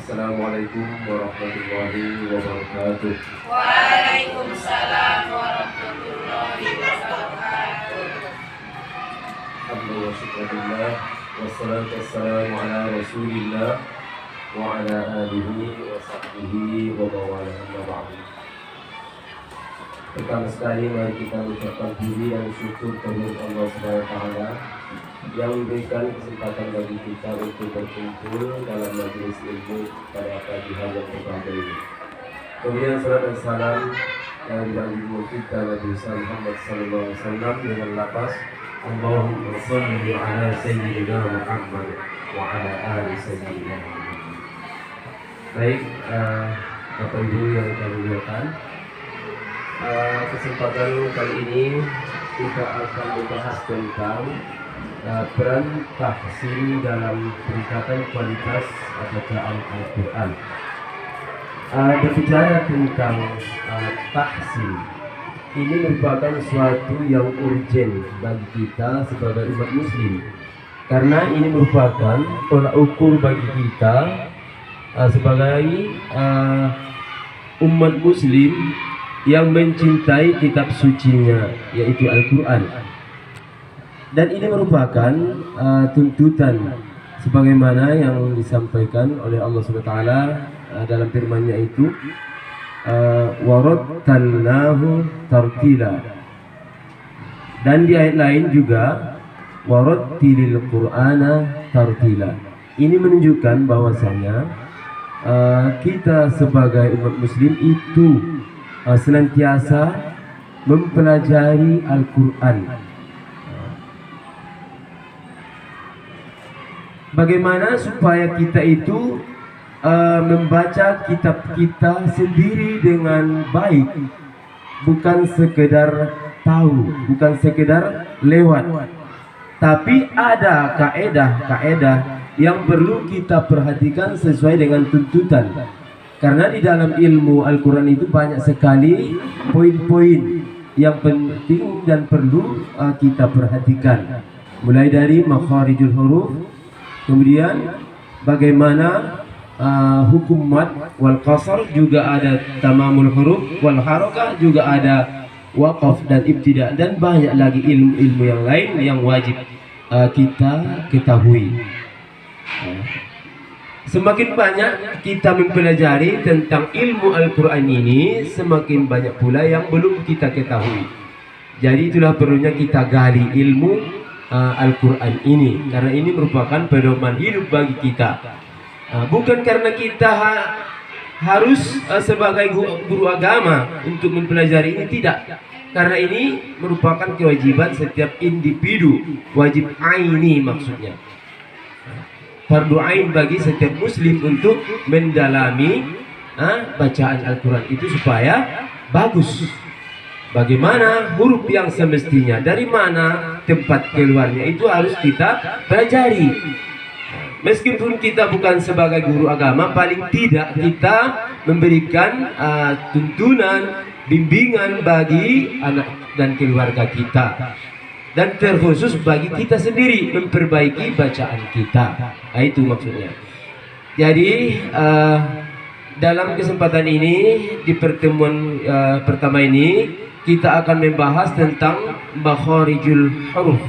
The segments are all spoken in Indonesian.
Assalamualaikum warahmatullahi wabarakatuh. Waalaikumsalam warahmatullahi wabarakatuh. Alhamdulillah wa syukurillah. Wassalatu wassalamu ala rasulillah wa ala alihi wa sahbihi wa mawala amma ba'du. Pertama sekali mari kita mengucapkan puji dan syukur kepada Allah SWT yang memberikan kesempatan bagi kita untuk berkumpul dalam majelis ilmu pada pagi hari yang berbahagia ini. Kemudian salam dan salam yang dilanjutkan kita Nabi Muhammad SAW dengan lafaz Allahumma salli ala sayyidina Muhammad wa ala ali sayyidina Muhammad. Baik, Bapak Ibu yang kami muliakan, kesempatan kali ini kita akan membahas tentang peran tahsin dalam peningkatan kualitas bacaan Al-Quran. Berbicara tentang tahsin, ini merupakan suatu yang urgent bagi kita sebagai umat muslim, karena ini merupakan tolak ukur bagi kita sebagai umat muslim yang mencintai kitab sucinya, yaitu Al-Quran. Dan ini merupakan tuntutan sebagaimana yang disampaikan oleh Allah SWT dalam firman-Nya itu, warattalnahu tartila. Dan di ayat lain juga warattilil Qur'ana tartila. Ini menunjukkan bahwasanya kita sebagai umat muslim itu senantiasa mempelajari Al-Quran. Bagaimana supaya kita itu membaca kitab kita sendiri dengan baik, bukan sekedar tahu, bukan sekedar lewat, tapi ada kaedah-kaedah yang perlu kita perhatikan sesuai dengan tuntutan. Karena di dalam ilmu Al-Quran itu banyak sekali poin-poin yang penting dan perlu kita perhatikan, mulai dari makharijul huruf, kemudian bagaimana hukum mad wal qasar, juga ada tamamul huruf wal harakah, juga ada waqaf dan ibtida, dan banyak lagi ilmu-ilmu yang lain yang wajib kita ketahui. Semakin banyak kita mempelajari tentang ilmu Al-Quran ini, semakin banyak pula yang belum kita ketahui. Jadi itulah perlunya kita gali ilmu Al-Quran ini, karena ini merupakan pedoman hidup bagi kita. Bukan karena kita harus sebagai guru agama untuk mempelajari ini, tidak. Karena ini merupakan kewajiban setiap individu, wajib aini maksudnya, fardu ain bagi setiap muslim untuk mendalami bacaan Al-Quran itu supaya bagus. Bagaimana huruf yang semestinya, dari mana tempat keluarnya, itu harus kita pelajari. Meskipun kita bukan sebagai guru agama, paling tidak kita memberikan tuntunan, bimbingan bagi anak dan keluarga kita, dan terkhusus bagi kita sendiri memperbaiki bacaan kita. Nah, itu maksudnya. Jadi dalam kesempatan ini, di pertemuan pertama ini, kita akan membahas tentang makharijul huruf.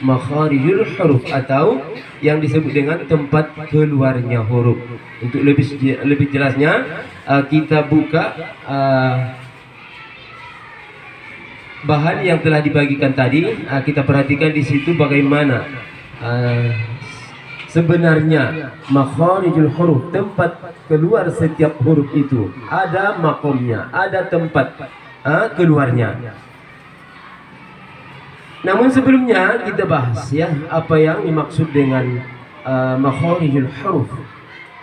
Makharijul huruf atau yang disebut dengan tempat keluarnya huruf. Untuk lebih jelasnya, kita buka bahan yang telah dibagikan tadi. Kita perhatikan di situ bagaimana sebenarnya makharijul huruf, tempat keluar setiap huruf itu ada makomnya, ada tempat keluarnya. Namun sebelumnya kita bahas ya, apa yang dimaksud dengan makharijul huruf.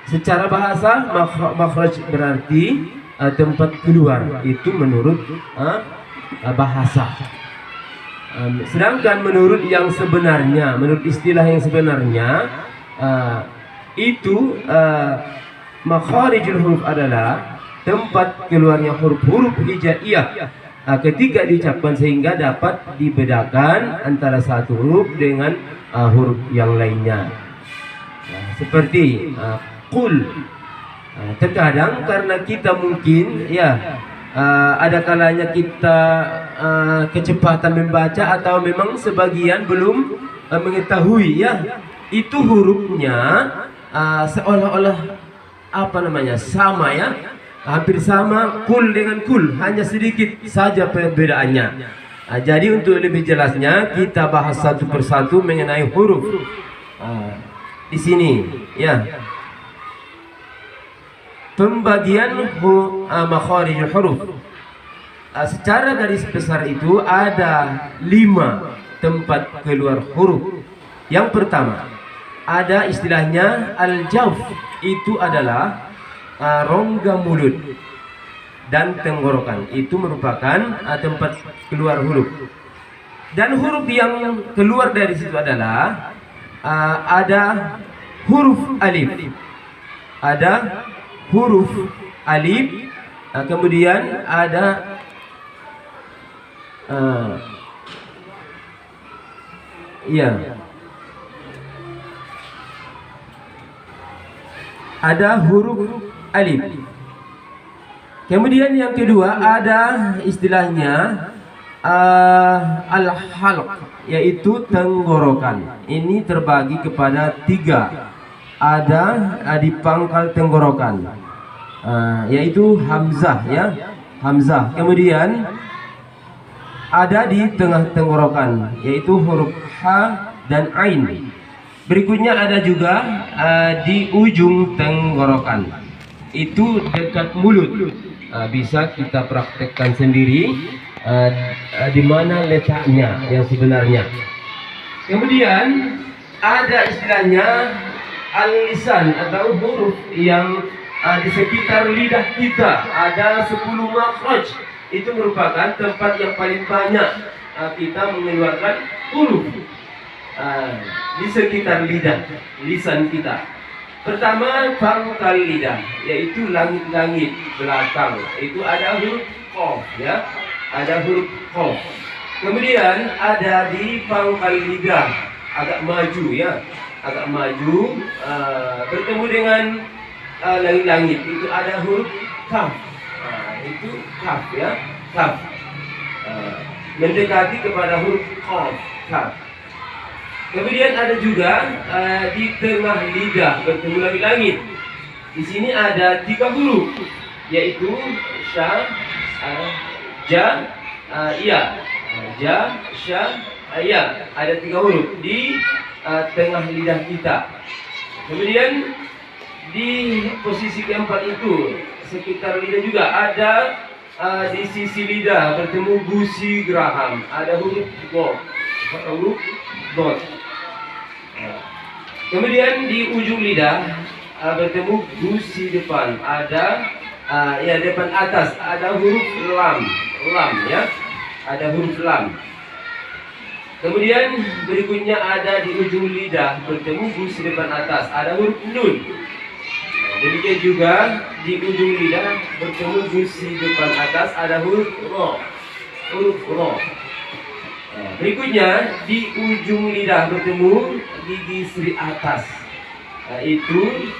Secara bahasa, makhraj berarti tempat keluar, itu menurut bahasa. Sedangkan menurut yang sebenarnya, menurut istilah yang sebenarnya, itu makharijul huruf adalah tempat keluarnya huruf-huruf hijaiyah ketika diucapkan, sehingga dapat dibedakan antara satu huruf dengan huruf yang lainnya. Seperti qul, Terkadang karena kita mungkin ya ada kalanya kita kecepatan membaca atau memang sebagian belum mengetahui ya itu hurufnya seolah-olah apa namanya sama ya, hampir sama kul dengan kul, hanya sedikit saja perbedaannya. Jadi untuk lebih jelasnya kita bahas satu persatu mengenai huruf di sini ya. Pembagian makharijul huruf. Secara garis besar itu ada 5 tempat keluar huruf. Yang pertama, ada istilahnya al-jawf, itu adalah rongga mulut dan tenggorokan. Itu merupakan tempat keluar huruf. Dan huruf yang keluar dari situ adalah ada huruf alif. Ada huruf alif, kemudian ada ada huruf alif. Kemudian yang kedua ada istilahnya al-halq, yaitu tenggorokan. Ini terbagi kepada 3. Ada di pangkal tenggorokan, yaitu hamzah ya, hamzah. Kemudian ada di tengah tenggorokan, yaitu huruf ha dan ain. Berikutnya ada juga di ujung tenggorokan, itu dekat mulut. Bisa kita praktekkan sendiri di mana letaknya yang sebenarnya. Kemudian ada istilahnya al-lisan atau huruf yang di sekitar lidah kita, ada 10 makhraj. Itu merupakan tempat yang paling banyak kita mengeluarkan huruf di sekitar lidah, lisan kita. Pertama, pangkal lidah, yaitu langit-langit belakang. Itu ada huruf qaf ya, ada huruf qaf. Kemudian ada di pangkal lidah agak maju ya, agak maju bertemu dengan langit-langit, itu ada huruf kaf. Itu kaf ya, kaf. Mendekati kepada huruf qaf, kaf. Kemudian ada juga di tengah lidah bertemu langit-langit. Di sini ada 3 huruf, yaitu sya, ja, ya, ja, sya, ya. Ada 3 huruf di tengah lidah kita. Kemudian di posisi keempat itu sekitar lidah juga ada di sisi lidah bertemu gusi geraham, ada huruf dot, huruf dot. Kemudian di ujung lidah bertemu gusi depan, ada ya depan atas ada huruf lam, lam ya, ada huruf lam. Kemudian berikutnya ada di ujung lidah bertemu gusi depan atas, ada huruf nun. Demikian juga di ujung lidah bertemu gusi depan atas, ada huruf ro, huruf ro. Berikutnya di ujung lidah bertemu gigi seri atas, itu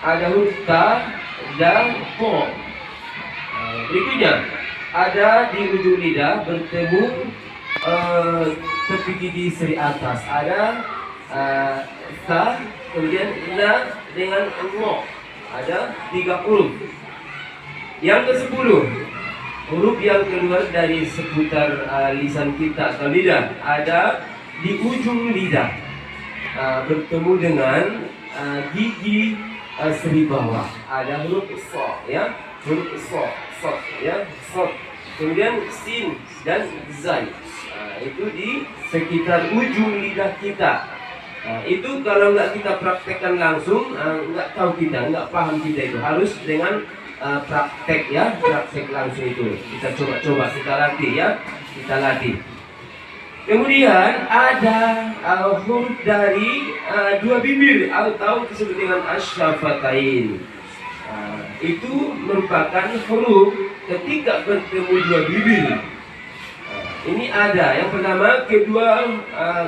ada huruf ta dan po. Berikutnya ada di ujung lidah bertemu tepi gigi seri atas, ada ta, kemudian la dengan lo, ada 3 huruf. Yang ke-10, huruf yang keluar dari seputar lisan kita atau lidah, ada di ujung lidah bertemu dengan gigi seri bawah, ada huruf so ya, huruf so, so ya, so. Kemudian sin dan zai, itu di sekitar ujung lidah kita. Itu kalau nggak kita praktekkan langsung, nggak tahu kita, nggak paham kita, itu harus dengan praktek ya, praktek langsung itu. Kita coba-coba, kita latih ya, kita latih. Kemudian ada huruf dari 2 bibir atau disebut dengan asyafatain. Itu merupakan huruf ketika bertemu 2 bibir. Ini ada yang pertama, kedua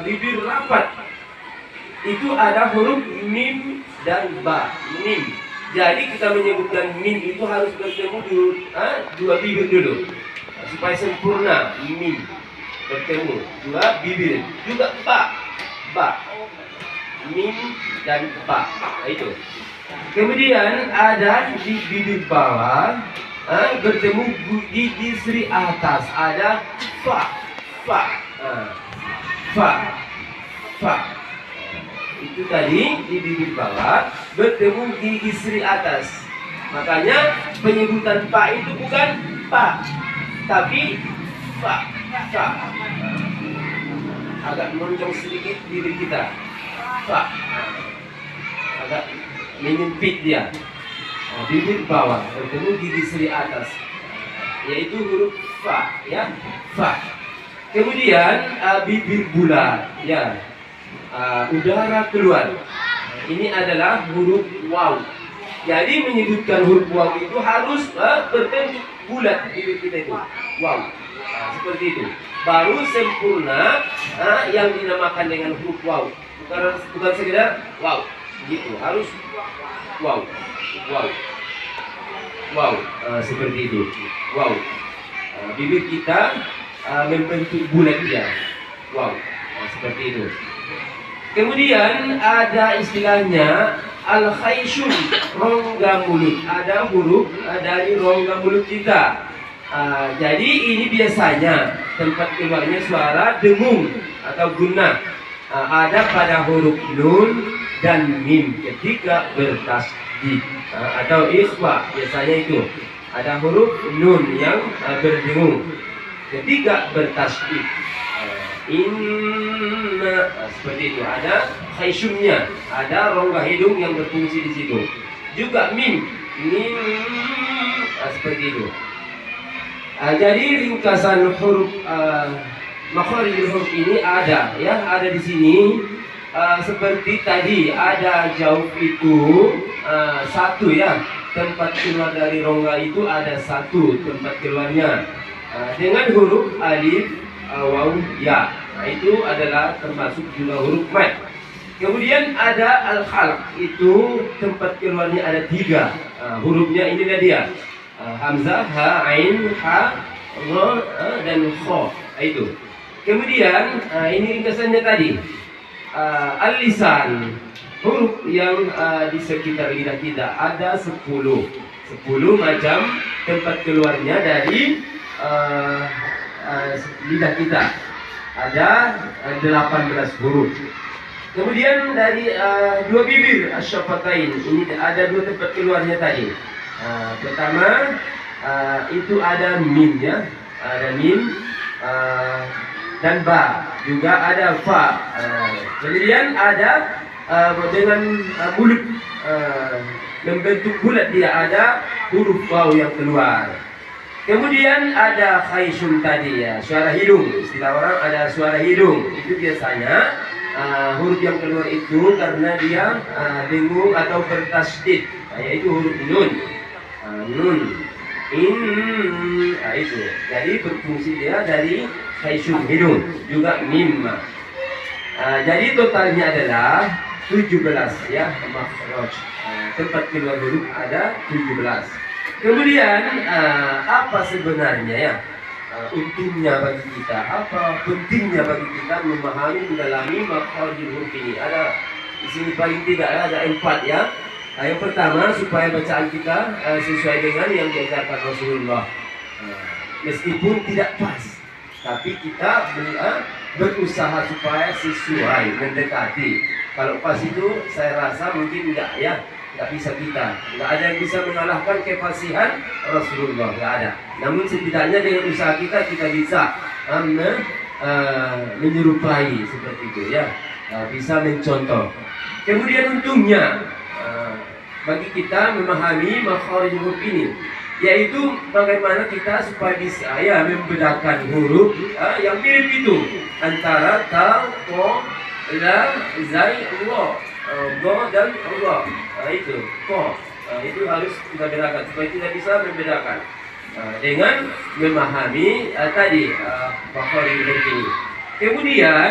bibir rapat. Itu ada huruf mim dan ba, mim Jadi kita menyebutkan mim itu harus bertemu dua bibir dulu supaya sempurna. Mim bertemu dua bibir, juga ba, mim dan ba. Nah, itu. Kemudian ada di bibir bawah bertemu gigi seri atas, ada fa. Itu tadi di bibir bawah bertemu gigi seri atas. Makanya penyebutan pa itu bukan pa, tapi fa. Agak mencong sedikit diri kita. Fa. Agak menyempit dia. Bibir bawah bertemu gigi seri atas, yaitu huruf fa, ya, fa. Kemudian bibir bulat, ya. Udara keluar. Ini adalah huruf waw. Jadi menyebutkan huruf waw itu harus berbentuk bulat bibir kita itu. Waw. Seperti itu. Baru sempurna yang dinamakan dengan huruf waw. Bukan sekedar waw. Gitu. Harus waw. Seperti itu. Waw. Bibir kita membentuk bulat dia. Waw. Seperti itu. Kemudian ada istilahnya al-khayshum, rongga mulut. Ada huruf dari rongga mulut kita. Jadi ini biasanya tempat keluarnya suara dengung atau guna. Ada pada huruf nun dan mim ketika bertasydid atau ikhfa. Biasanya itu ada huruf nun yang berdengung ketika bertasydid. Inna, seperti itu. Ada khayshumnya, ada rongga hidung yang berfungsi di situ. Juga mim, seperti itu. Jadi ringkasan huruf makharijul huruf ini ada, ya, ada di sini. Seperti tadi ada jauh itu satu, ya, tempat keluar dari rongga itu ada satu tempat keluarnya dengan huruf alif, waw, ya. Nah, itu adalah termasuk juga huruf mad. Kemudian ada al-khalq, itu tempat keluarnya ada tiga. Hurufnya inilah dia. Hamzah, ha, ain, ha, ra, dan kha. Itu. Kemudian ini ringkasannya tadi. Al-lisan, huruf yang di sekitar lidah kita ada 10 macam tempat keluarnya dari lidah kita. Ada 18 huruf. Kemudian dari dua bibir asyafatain, ini ada dua tempat keluarnya tadi. Pertama itu ada mim, ya, ada mim dan ba, juga ada fa. Kemudian ada dengan mulut membentuk bulat, dia ada huruf waw yang keluar. Kemudian ada khayshum tadi, ya, suara hidung. Istilah orang ada suara hidung. Itu biasanya huruf yang keluar itu karena dia dengung atau bertasydid, yaitu huruf nun. Nun, itu. Jadi berfungsi dia dari khayshum hidung, juga mim. Jadi totalnya adalah 17, ya, makhraj. Tempat keluar huruf ada 17. Kemudian apa sebenarnya, ya, untungnya bagi kita, apa pentingnya bagi kita memahami, mendalami makharijul huruf ini? Ada di sini paling tidak ada 4, ya. Yang pertama, supaya bacaan kita sesuai dengan yang diajarkan Rasulullah. Meskipun tidak pas, tapi kita berusaha supaya sesuai, mendekati. Kalau pas itu saya rasa mungkin enggak, ya. Nggak bisa kita, nggak ada yang bisa mengalahkan kefasihan Rasulullah, nggak ada. Namun setidaknya dengan usaha kita bisa menyerupai seperti itu, ya, bisa mencontoh. Kemudian untungnya bagi kita memahami makharijul huruf ini, yaitu bagaimana kita supaya bisa, ya, membedakan huruf yang mirip itu antara ta, ko, la, zai, Allah, go dan Allah. Itu ko, itu harus kita bedakan supaya kita bisa membedakan dengan memahami tadi makharijul huruf ini. Kemudian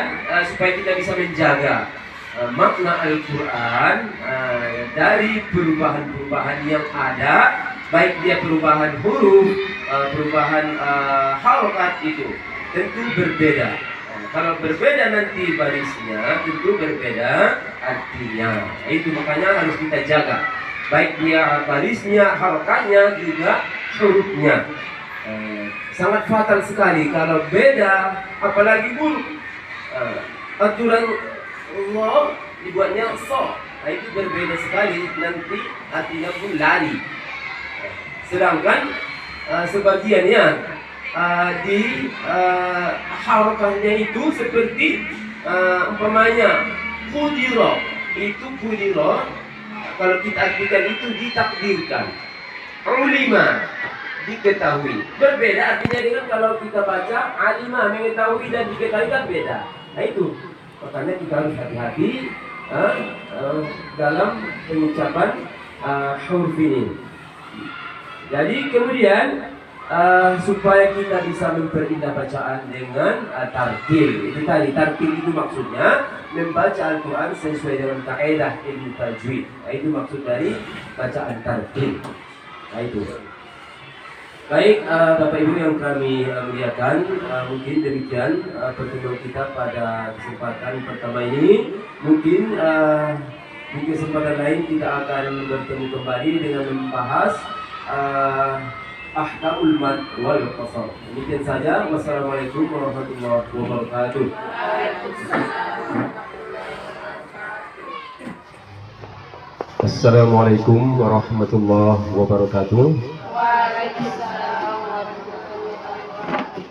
supaya kita bisa menjaga makna Al-Quran dari perubahan-perubahan yang ada, baik dia perubahan huruf, perubahan harokat itu tentu berbeda. Kalau berbeda nanti barisnya, tentu berbeda artinya. Itu makanya harus kita jaga, baik dia barisnya, harokatnya, juga hurufnya. Sangat fatal sekali kalau beda, apalagi buruk. Aturan Allah dibuatnya so, itu berbeda sekali, nanti artinya pun lari. Sedangkan sebagiannya di harokatnya itu seperti umpamanya kudiro, itu kudiro kalau kita artikan itu ditakdirkan, ulima diketahui, berbeda artinya dengan kalau kita baca alima mengetahui dan diketahui kan beda. Nah itu makanya kita harus hati-hati dalam pengucapan huruf ini. Jadi kemudian supaya kita bisa memperindah bacaan dengan tartil. Itu tadi, tartil itu maksudnya membaca Al-Quran sesuai dengan kaidah ilmu tajwid. Nah, itu maksud dari bacaan tartil. Nah itu. Baik, Bapak Ibu yang kami muliakan, mungkin demikian pertemuan kita pada kesempatan pertama ini. Mungkin di kesempatan lain kita akan bertemu kembali dengan membahas ahkamul mad wal qasar. Demikian saja. Wassalamualaikum warahmatullahi wabarakatuh. Assalamualaikum warahmatullahi wabarakatuh.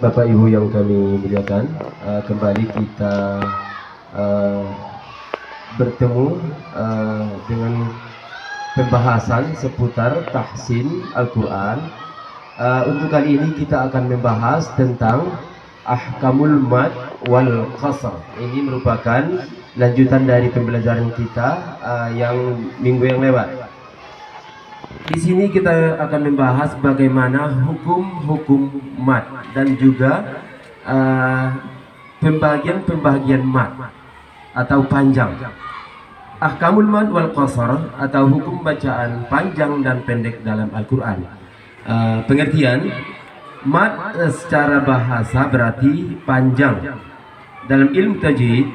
Bapak Ibu yang kami muliakan, kembali kita bertemu dengan pembahasan seputar tahsin Al-Quran. Untuk kali ini kita akan membahas tentang ahkamul mad wal qasr. Ini merupakan lanjutan dari pembelajaran kita yang minggu yang lewat. Di sini kita akan membahas bagaimana hukum-hukum mad dan juga pembagian-pembagian mad atau panjang. Ahkamul mad wal qasr atau hukum bacaan panjang dan pendek dalam Al-Quran. Pengertian mad secara bahasa berarti panjang. Dalam ilmu tajwid,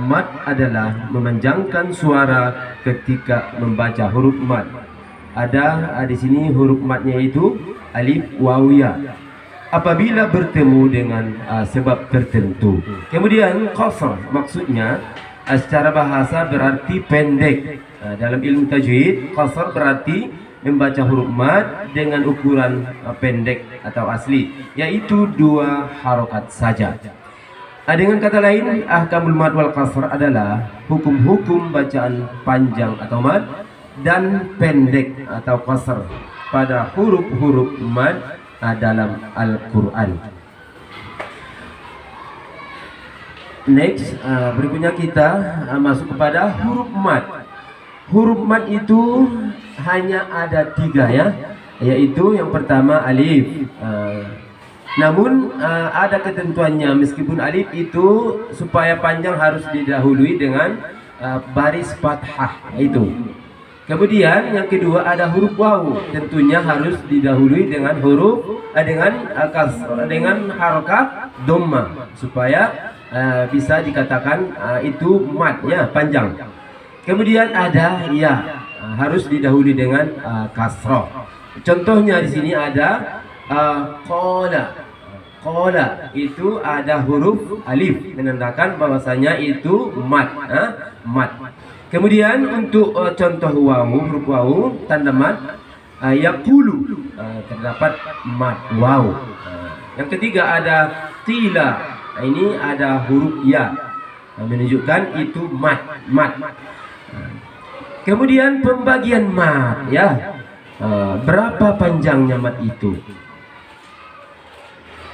mad adalah memanjangkan suara ketika membaca huruf mad. Ada di sini huruf madnya itu alif waw ya apabila bertemu dengan sebab tertentu. Kemudian qasr maksudnya secara bahasa berarti pendek. Dalam ilmu tajwid, qasr berarti membaca huruf mad dengan ukuran pendek atau asli, yaitu 2 harokat saja. Dengan kata lain, ahkamul mad wal qasr adalah hukum-hukum bacaan panjang atau mad dan pendek atau qasr pada huruf-huruf mad dalam Al-Quran. Next, berikutnya kita masuk kepada huruf mad. Huruf mad itu hanya ada 3 ya, yaitu yang pertama alif. Namun ada ketentuannya, meskipun alif itu supaya panjang harus didahului dengan baris fathah itu. Kemudian yang kedua ada huruf waw, tentunya harus didahului dengan huruf dengan harokat dhamma supaya bisa dikatakan itu mad ya, panjang. Kemudian ada ya, harus didahului dengan kasroh. Contohnya di sini ada qala. Qala itu ada huruf alif menandakan bahwasanya itu mad, mad. Kemudian untuk contoh waw, huruf waw tanda mad, yaqulu terdapat mad waw. Yang ketiga ada qila, ini ada huruf ya menunjukkan itu mad, mad. Kemudian pembagian mad ya, berapa panjangnya mad itu?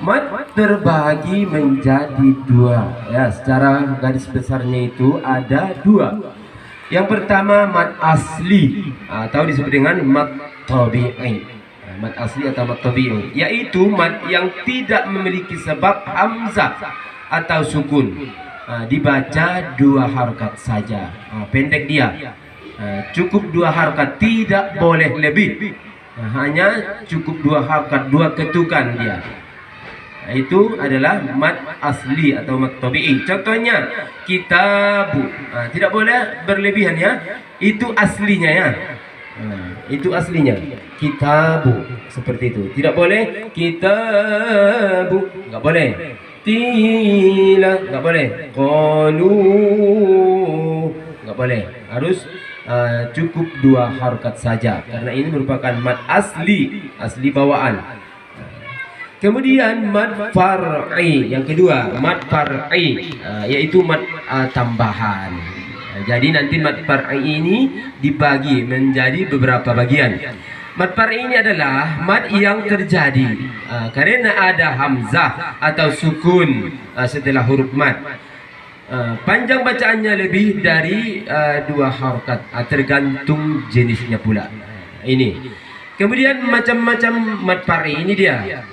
Mad terbagi menjadi 2 ya, secara garis besarnya itu ada 2. Yang pertama mad asli atau disebut dengan mad tabi'i. Mad asli atau mad tabi'i yaitu mad yang tidak memiliki sebab hamzah atau sukun. dibaca 2 harokat saja. Pendek dia. Cukup 2 harokat, tidak boleh lebih. Hanya cukup 2 harokat, 2 ketukan dia. Itu adalah mad asli atau mad tabi'i. Contohnya kitabu, tidak boleh berlebihan ya. Itu aslinya ya. Itu aslinya kitabu, seperti itu. Tidak boleh kitabu, nggak boleh. Tila, nggak boleh. Qalu, nggak boleh. Harus cukup 2 harokat saja, karena ini merupakan mad asli, asli bawaan. Kemudian mad far'i, yang kedua mad far'i, yaitu mad tambahan. Jadi nanti mad far'i ini dibagi menjadi beberapa bagian. Mad far'i ini adalah mad yang terjadi karena ada hamzah atau sukun setelah huruf mad. Panjang bacaannya lebih dari 2 harokat, tergantung jenisnya pula. Ini. Kemudian macam-macam mad far'i ini dia.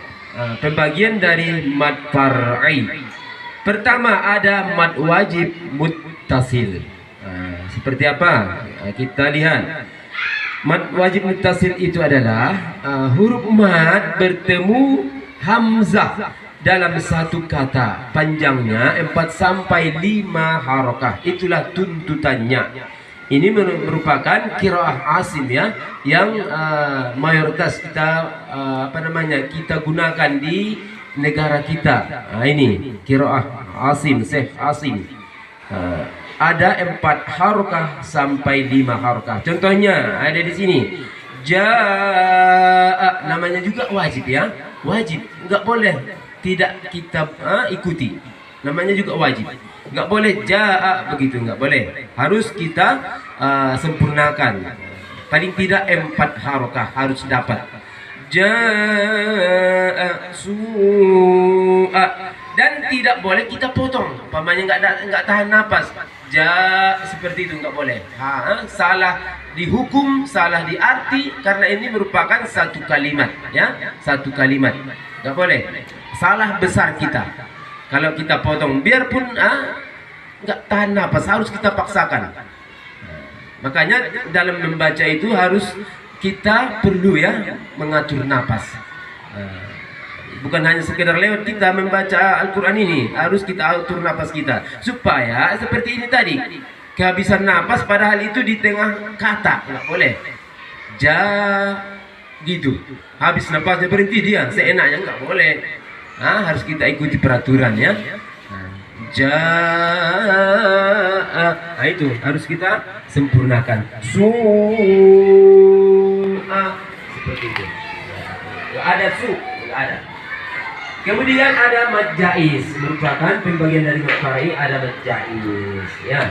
Pembagian dari mad far'i. Pertama ada mad wajib muttasil. Seperti apa? Kita lihat. Mad wajib muttasil itu adalah huruf mad bertemu hamzah dalam satu kata, panjangnya 4 sampai 5 harakah. Itulah tuntutannya. Ini merupakan qiraah Asim ya, yang mayoritas kita kita gunakan di negara kita. Ini qiraah Asim, Syekh Asim. Ada 4 harakah sampai 5 harakah. Contohnya ada di sini. Jaa, namanya juga wajib ya, wajib, nggak boleh tidak kita ikuti. Namanya juga wajib. Nggak boleh jaa begitu, nggak boleh. Harus kita sempurnakan. Paling tidak 4 harakah harus dapat. Jaa su'a, dan tidak boleh kita potong. Pamannya nggak tahan napas. Seperti itu nggak boleh. Salah dihukum, salah di arti, karena ini merupakan satu kalimat ya, satu kalimat. Nggak boleh. Salah besar kita. Kalau kita potong, biarpun nggak tahan napas, harus kita paksakan. Makanya dalam membaca itu harus kita perlu ya mengatur napas. Bukan hanya sekedar lewat kita membaca Al-Quran ini, harus kita atur napas kita supaya seperti ini tadi, kehabisan napas padahal itu di tengah kata, nggak boleh. Gitu, habis napasnya berhenti dia seenaknya, nggak boleh. Harus kita ikuti peraturan ya. Itu harus kita sempurnakan. Seperti itu. Nggak ada nggak ada. Kemudian ada mad jaiz, merupakan pembagian dari mad far'i. Ada mad jaiz ya.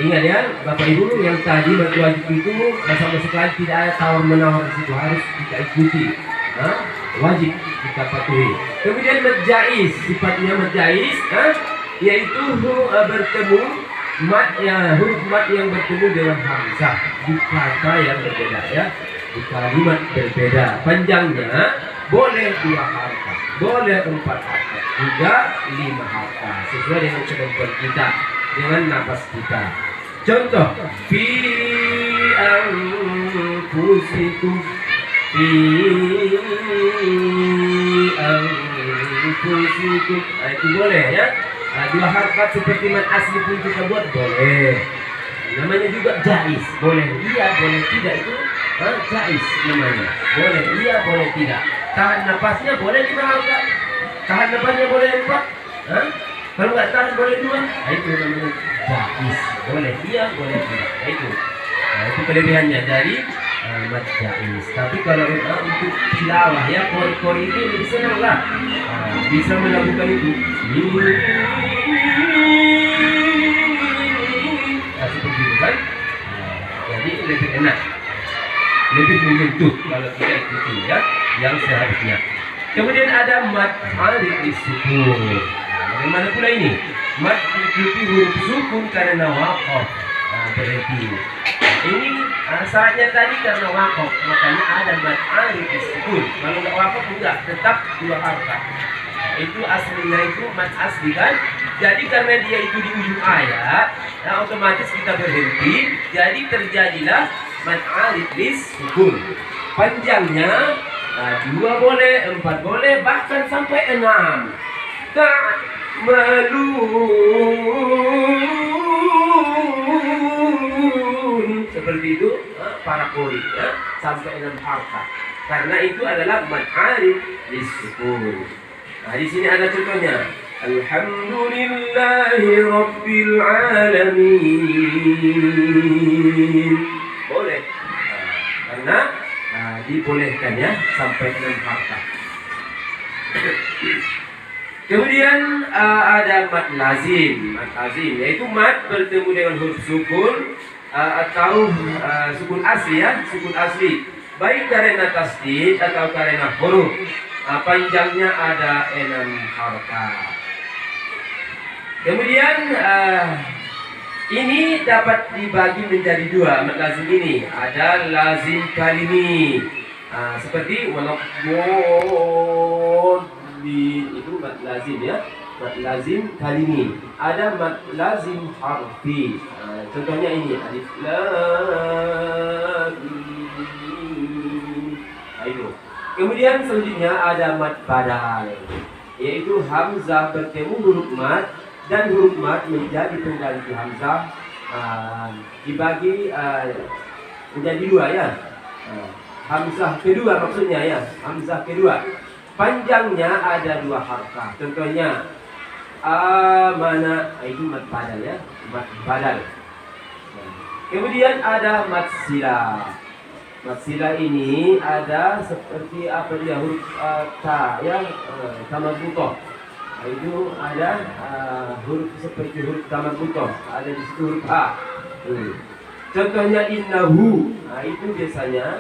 Ingat ya Bapak Ibu, yang tadi mad wajib itu sama sekali tidak ada tawar menawar di situ, harus kita ikuti. Wajib kita patuhi. Kemudian mad jaiz, sifatnya mad jaiz yaitu bertemu mad huruf mad yang bertemu dengan hamzah di kata yang berbeda ya, di kalimat berbeda. Panjangnya boleh 2 harokat, boleh 4 harokat, juga 5 harokat, sesuai dengan kemampuan kita, dengan napas kita. Contoh, fi anfusikum, fi anfusikum, itu boleh ya. 2 harokat seperti mad asli pun kita buat boleh. Namanya juga jaiz, boleh iya, boleh tidak, itu jaiz namanya. Boleh iya, boleh tidak. Tahan napasnya boleh 5 harokat, tahan napasnya boleh 4. Kalau nggak tahan boleh 2. Itu namanya jaiz, boleh iya, boleh tidak. Itu kelebihannya dari mad jaiz. Tapi kalau untuk tilawah ya, kori itu lebih senang lah, bisa melakukan itu. Seperti itu kan. Jadi lebih enak, lebih menyentuh kalau kita ikuti ya yang seharusnya. Kemudian ada mad alif disukun. Bagaimana pula ini? Mad mengikuti huruf sukun karena waqaf, berhenti. Ini syaratnya tadi karena waqaf, makanya ada mad alif disukun. Kalau nggak waqaf enggak, tetap 2 harokat. Itu aslinya itu mad asli kan, Jadi karena dia itu di ujung ayat, nah otomatis kita berhenti. Jadi terjadilah mad alif sukun. Panjangnya 2 boleh, 4 boleh, bahkan sampai 6. Ta'malun. Seperti itu para qori ya, sampai 6 harkat. Karena itu adalah mad alif sukun. Nah, di sini ada contohnya. Alhamdulillahi Rabbil Alamin. Boleh. Karena dibolehkan ya sampai 6 harkat. Kemudian ada mad lazim. Mad lazim yaitu mad bertemu dengan huruf sukun atau sukun asli ya, sukun asli. Baik karena tasdid atau karena huruf. Panjangnya ada 6 harkat. Kemudian ini dapat dibagi menjadi 2 mad lazim ini. Ada lazim kalimi seperti waladdallin, itu mad lazim ya, mad lazim kalimi. Ada mad lazim harfi. Contohnya ini alif lam mim. Itu. Kemudian selanjutnya ada mad badal, yaitu hamzah bertemu huruf mad dan huruf mad menjadi pengganti hamzah, dibagi menjadi 2 ya. Hamzah kedua maksudnya ya, hamzah kedua. Panjangnya ada 2 harkat. Contohnya amana, itu mad badal ya, mad badal. Kemudian ada mad sila. Mad sila ini ada seperti apa dia, huruf ta ya, sama butoh. Itu ada huruf seperti huruf taman butoh, ada di situ huruf A. Contohnya innahu, itu biasanya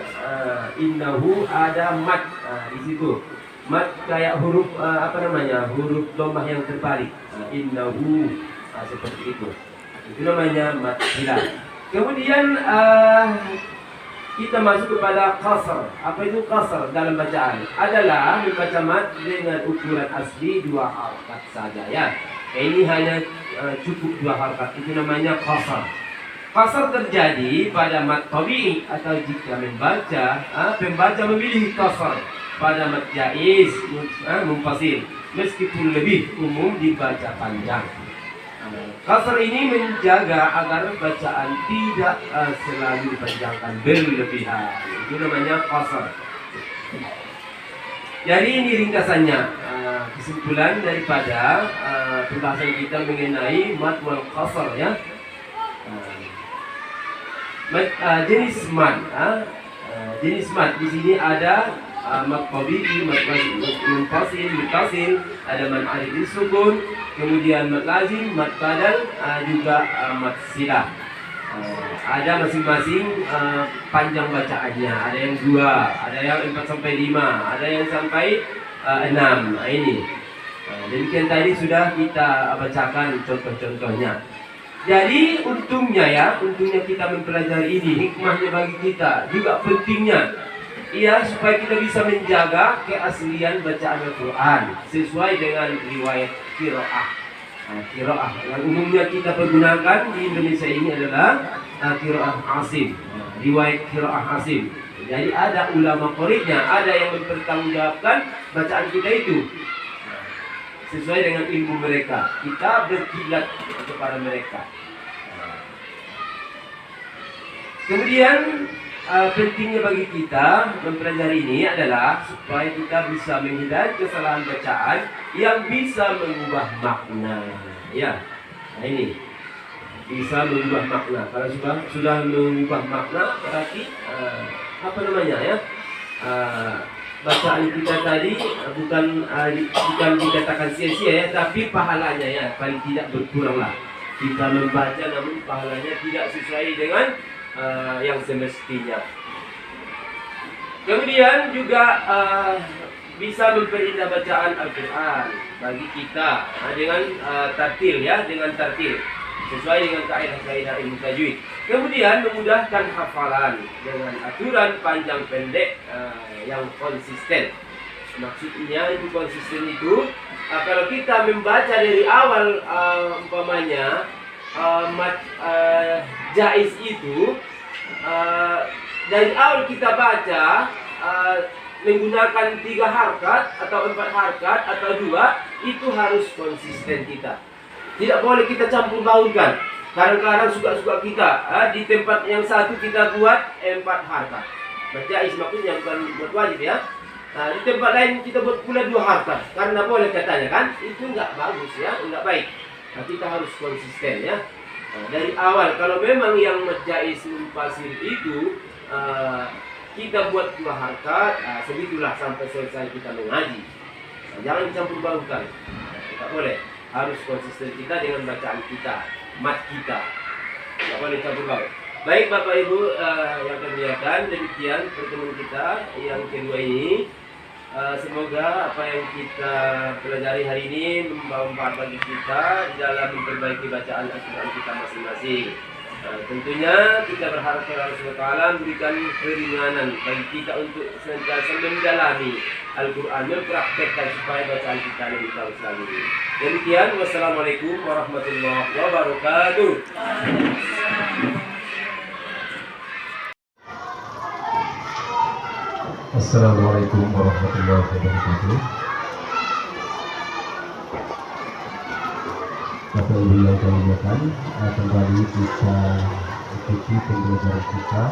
innahu ada mad di situ. Mad kayak huruf apa namanya, huruf dhammah yang terbalik. Innahu seperti itu. Itu namanya mad sila. Kemudian kita masuk kepada qasr. Apa itu qasr dalam bacaan? Adalah membaca mad dengan ukuran asli 2 harkat saja ya. Ini hanya cukup 2 harkat. Itu namanya qasr. Qasr terjadi pada mad tabi'i atau jika pembaca memilih qasr pada mad jaiz munfasil, meskipun lebih umum dibaca panjang. Qasr ini menjaga agar bacaan tidak selalu dipanjangkan berlebihan. Itu namanya qasr. Jadi ini ringkasannya, kesimpulan daripada pembahasan kita mengenai mad wal qasr ya. Jenis mad, jenis mad di sini ada mad tabi'i, mad munfasil, muttasil, ada mad alif sukun, kemudian mad lazim, mad badal, juga mad sila. Ada masing-masing panjang bacaannya. Ada yang 2, ada yang 4 sampai 5, ada yang sampai 6. Ini. Demikian tadi sudah kita bacakan contoh-contohnya. Jadi untungnya kita mempelajari ini, hikmahnya bagi kita, juga pentingnya supaya kita bisa menjaga keaslian bacaan Al-Quran sesuai dengan riwayat qiraah. Qiraah yang umumnya kita pergunakan di Indonesia ini adalah qiraah Asim, riwayat qiraah Asim. Jadi ada ulama qori'nya, ada yang mempertanggungjawabkan bacaan kita itu sesuai dengan ilmu mereka. Kita berkiblat kepada mereka. Kemudian pentingnya bagi kita mempelajari ini adalah supaya kita bisa menghindari kesalahan bacaan yang bisa mengubah makna. Ya, nah ini bisa mengubah makna. Kalau sudah mengubah makna, berarti apa namanya ya? Bacaan kita tadi bukan dikatakan sia-sia ya, tapi pahalanya ya paling tidak berkuranglah. Kita membaca namun pahalanya tidak sesuai dengan yang semestinya. Kemudian juga bisa memperindah bacaan Al-Quran bagi kita dengan tartil ya, dengan tartil sesuai dengan kaidah-kaidah ilmu tajwid. Kemudian memudahkan hafalan dengan aturan panjang pendek yang konsisten. Maksudnya itu konsisten itu kalau kita membaca dari awal umpamanya jaiz itu dari awal kita baca menggunakan 3 harkat atau 4 harkat atau 2, itu harus konsisten kita. Tidak boleh kita campur baurkan. Kadang-kadang suka-suka kita di tempat yang satu kita buat 4 harkat. Jaiz maksudnya bukan wajib ya. Nah, di tempat lain kita buat pula 2 harkat karena boleh katanya kan, itu enggak bagus ya, enggak baik. Nah, kita harus konsisten ya. Nah, dari awal kalau memang yang jaiz munfasil itu kita buat 2 harkat, segitulah sampai selesai kita mengaji. Nah, jangan campur baurkan. Tidak boleh. Harus konsisten kita dengan bacaan kita, mat kita. Tidak boleh campur baur. Baik Bapak Ibu yang kami muliakan, demikian pertemuan kita yang kedua ini. Semoga apa yang kita pelajari hari ini membawa manfaat bagi kita di dalam memperbaiki bacaan Al-Quran kita masing-masing. Tentunya kita berharap kepada Allah SWT memberikan keringanan bagi kita untuk senantiasa mendalami Al-Quran, mempraktekkan supaya bacaan kita lebih bagus lagi. Demikian, wassalamualaikum warahmatullahi wabarakatuh. Assalamualaikum warahmatullahi wabarakatuh. Bapak Ibu yang kami muliakan, kembali kita ikuti pembelajaran kita.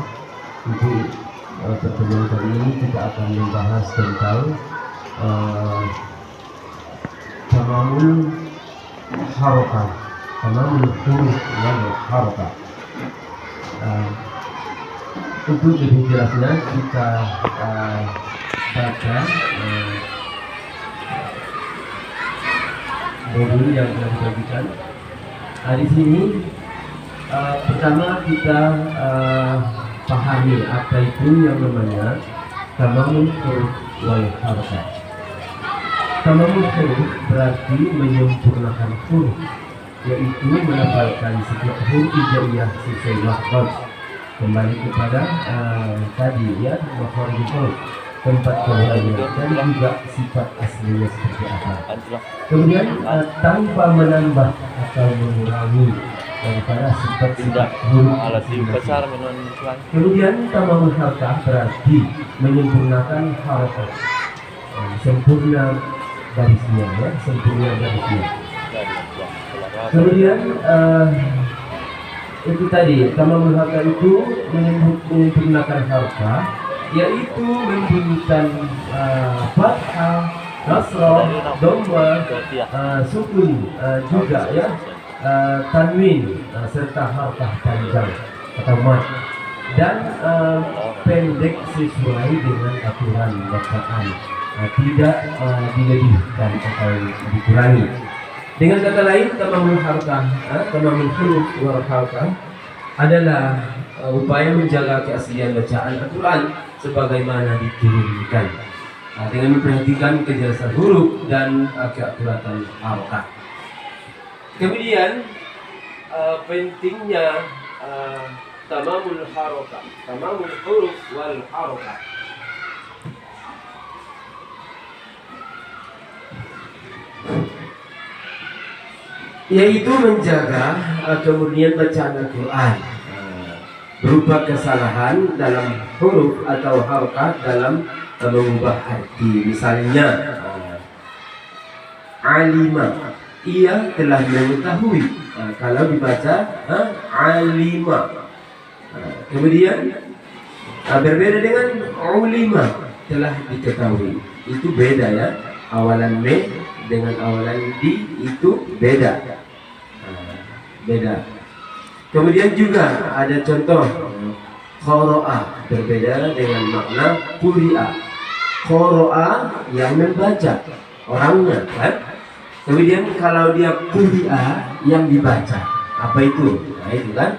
Untuk pertemuan kali ini kita akan membahas tentang tamamul harakah, tamamul huruf wal harakah. Untuk lebih jelasnya kita baca modul yang telah dibagikan. Di sini pertama kita pahami apa itu yang namanya tamamul huruf wal harakah. Tamamul huruf berarti menyempurnakan huruf, yaitu melafalkan setiap huruf hijaiyah sesuai lafaz. Kembali kepada tadi ya, makhraj huruf, tempat keluarnya dan juga sifat aslinya seperti apa. Kemudian tanpa menambah atau mengurangi daripada sifat-sifat huruf. Kemudian tamamul harakah berarti menyempurnakan harakat, sempurna garisnya ya, sempurna garisnya. Kemudian itu tadi tamamul harakah itu menyempurnakan harakah, yaitu membunyikan fathah, nasrah, dhamma, sukun juga ya, tanwin serta harakah panjang atau mat, dan pendek sesuai dengan aturan bacaan, tidak dilebihkan atau dikurangi. Dengan kata lain, tamamul harakah, tamamul huruf wal harakah adalah upaya menjaga keaslian bacaan Al-Quran sebagaimana diturunkan, dengan memperhatikan kejelasan huruf dan keakuratan harakah. Kemudian pentingnya tamamul harakah, tamamul huruf wal harakah. Yaitu menjaga kemurnian bacaan Al-Quran berupa kesalahan dalam huruf atau harakah dalam mengubah arti. Misalnya alima, ia telah mengetahui, kalau dibaca alima. Kemudian berbeda dengan ulima, telah diketahui. Itu beda ya, awalan me dengan awalan di itu beda. Beda. Kemudian juga ada contoh qara'a, berbeda dengan makna quri'a. Qara'a yang membaca orangnya kan. Kemudian kalau dia quri'a yang dibaca, apa itu? Nah itu kan,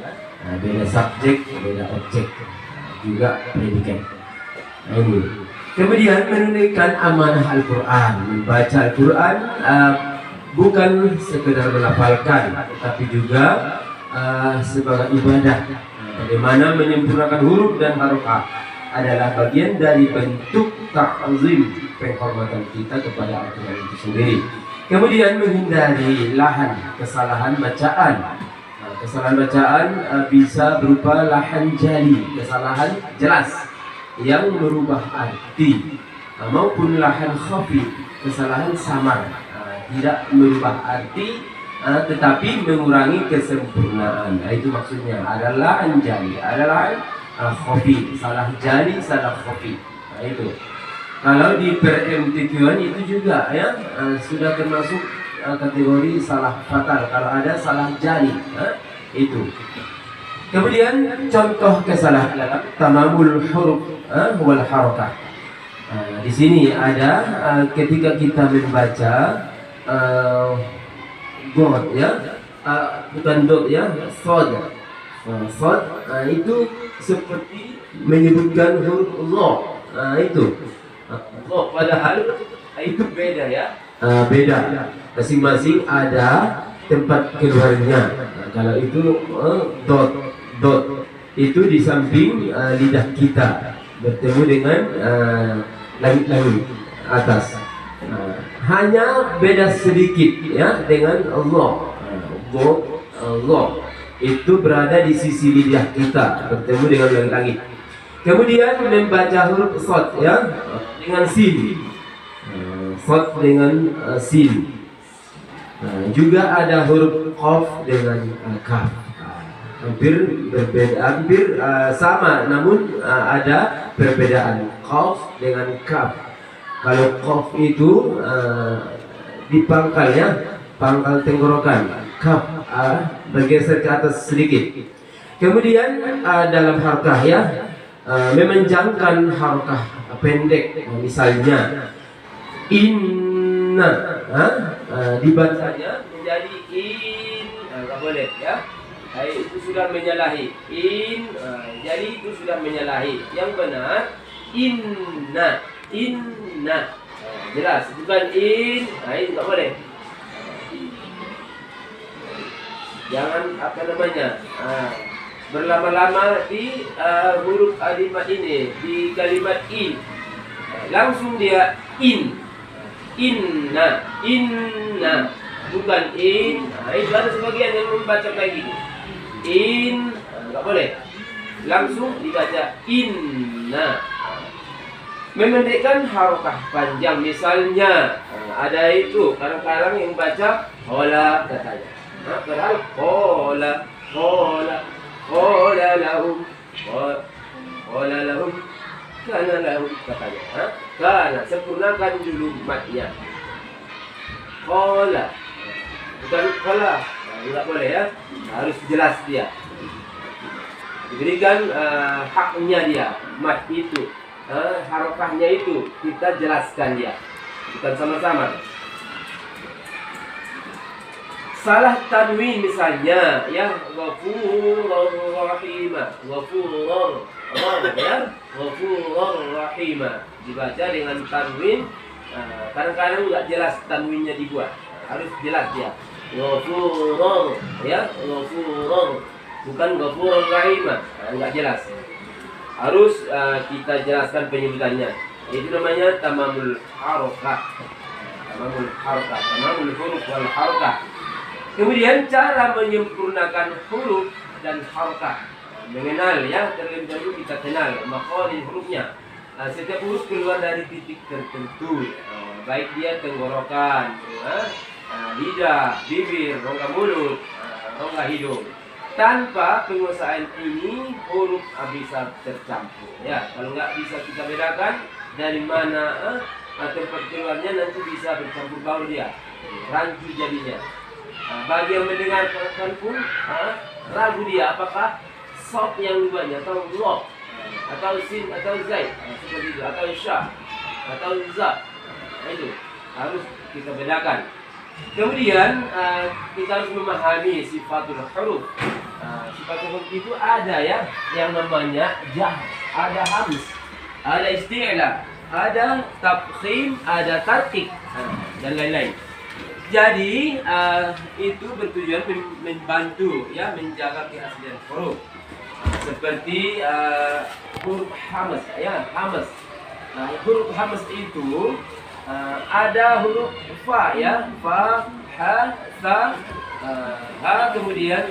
beda subjek, beda objek, juga predikat. Nah ini. Kemudian menunaikan amanah Al-Quran, membaca Al-Quran bukan sekedar melafalkan, tetapi juga sebagai ibadah. Bagaimana menyempurnakan huruf dan harakah adalah bagian dari bentuk ta'zim, penghormatan kita kepada Al-Quran itu sendiri. Kemudian menghindari kesalahan bacaan. Kesalahan bacaan bisa berupa lahan jali, kesalahan jelas yang merubah arti, maupun lahan khafi, kesalahan samar, tidak merubah arti tetapi mengurangi kesempurnaan. Itu maksudnya, ada lahan jali, ada lahan khafi, salah jali, salah khafi. Itu kalau di per-MTQ itu juga ya, sudah termasuk kategori salah fatal kalau ada salah jali. Itu. Kemudian contoh kesalahan dalam tamamul huruf wal harakah. Di sini ada ketika kita membaca god ya, bukan dot ya, sod. Sod itu seperti menyebutkan huruf Allah. Itu. Padahal itu beda ya. Beda. Masing-masing ada tempat keluarnya. Kalau itu dot itu di samping lidah kita bertemu dengan langit-langit atas. Hanya beda sedikit ya dengan Allah. Allah itu berada di sisi lidah kita bertemu dengan langit-langit. Kemudian membaca huruf shad ya dengan sin. Shad dengan sin. Juga ada huruf qaf dengan kaf. Hampir berbeda, hampir sama, namun ada perbedaan qaf dengan kaf. Kalau qaf itu dipangkal ya, pangkal tenggorokan. Kaf bergeser ke atas sedikit. Kemudian dalam harakah ya, memanjangkan harakah pendek, misalnya inna, dibacanya menjadi in, nggak boleh ya. Itu sudah menyalahi in, jadi itu sudah menyalahi. Yang benar inna, jelas, bukan in, itu nggak boleh. Jangan berlama-lama di huruf kalimat ini, di kalimat in, langsung dia inna, bukan in. Itu ada sebagian yang membaca lagi nggak boleh, langsung dibaca inna. Memendekkan harakah panjang, misalnya ada itu kadang-kadang yang baca qola katanya, padahal qola lahum kana lahum katanya, kana, sempurnakan dulu matnya. Qola bukan qola, nggak boleh ya, harus jelas dia, diberikan haknya dia, mat itu, harakahnya itu kita jelaskan dia, bukan sama-sama. Salah tanwin misalnya ya, ghafurur rahim, ghafurur rahim, dibaca dengan tanwin. Kadang-kadang nggak jelas tanwinnya dibuat, harus jelas dia. Ghafurur ya, ghafurur, bukan ghafurur rahim, nggak jelas. Harus kita jelaskan penyebutannya. Itu namanya tamamul harakah, tamamul huruf wal harakah. Kemudian cara menyempurnakan huruf dan harakah, mengenal ya, terlebih dahulu kita kenal makhraj hurufnya. Setiap huruf keluar dari titik tertentu, baik dia tenggorokan, lidah, bibir, rongga mulut, rongga hidung. Tanpa penguasaan ini huruf bisa tercampur ya. Kalau nggak bisa kita bedakan dari mana tempat keluarnya, nanti bisa bercampur baur dia, rancu jadinya. Bagi yang mendengarkan pun ragu dia, apakah sod yang dulunya atau lo, atau sin atau zai, seperti itu, atau sya atau za. Itu harus kita bedakan. Kemudian kita harus memahami sifatul huruf. Sifatul huruf itu ada ya, yang namanya jah, ada hamz, ada isti'la, ada tafkhim, ada tarqiq, dan lain-lain. Jadi itu bertujuan membantu ya, menjaga keaslian huruf. seperti huruf hamas, ya, hamas. Nah, huruf hamas itu ada huruf fa, ya, fa, ha, sa, ha, kemudian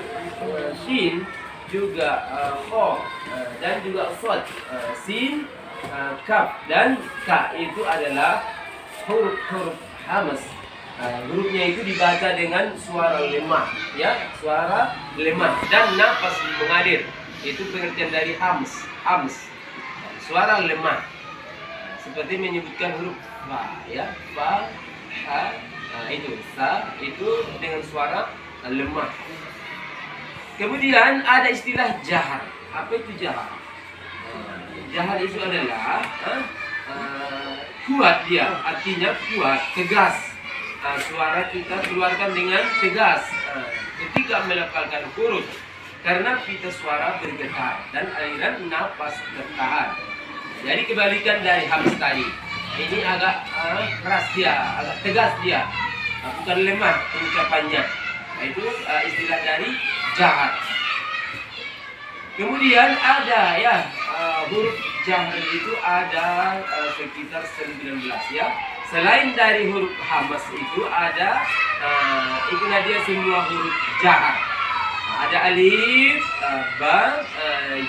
shin, juga kho, dan juga sod, sin, kaf, dan ka. Itu adalah huruf-huruf hamas. Hurufnya itu dibaca dengan suara lemah, ya, suara lemah dan nafas mengalir. Itu pengertian dari hams, suara lemah. Seperti menyebutkan huruf fa, ya, fa, ha, itu sa, itu dengan suara lemah. Kemudian ada istilah jahar. Apa itu jahar? Jahar itu adalah kuat dia, artinya kuat, tegas. Suara kita keluarkan dengan tegas ketika melafalkan huruf, karena pita suara bergetar dan aliran nafas tertahan. Jadi kebalikan dari hams tadi. Ini agak keras dia, agak tegas dia, bukan lemah pengucapannya. Itu istilah dari jahar. Kemudian ada, ya, huruf jahar itu ada sekitar 19, ya. Selain dari huruf hamas itu ada itulah dia semua huruf jahar. Ada alif, ba,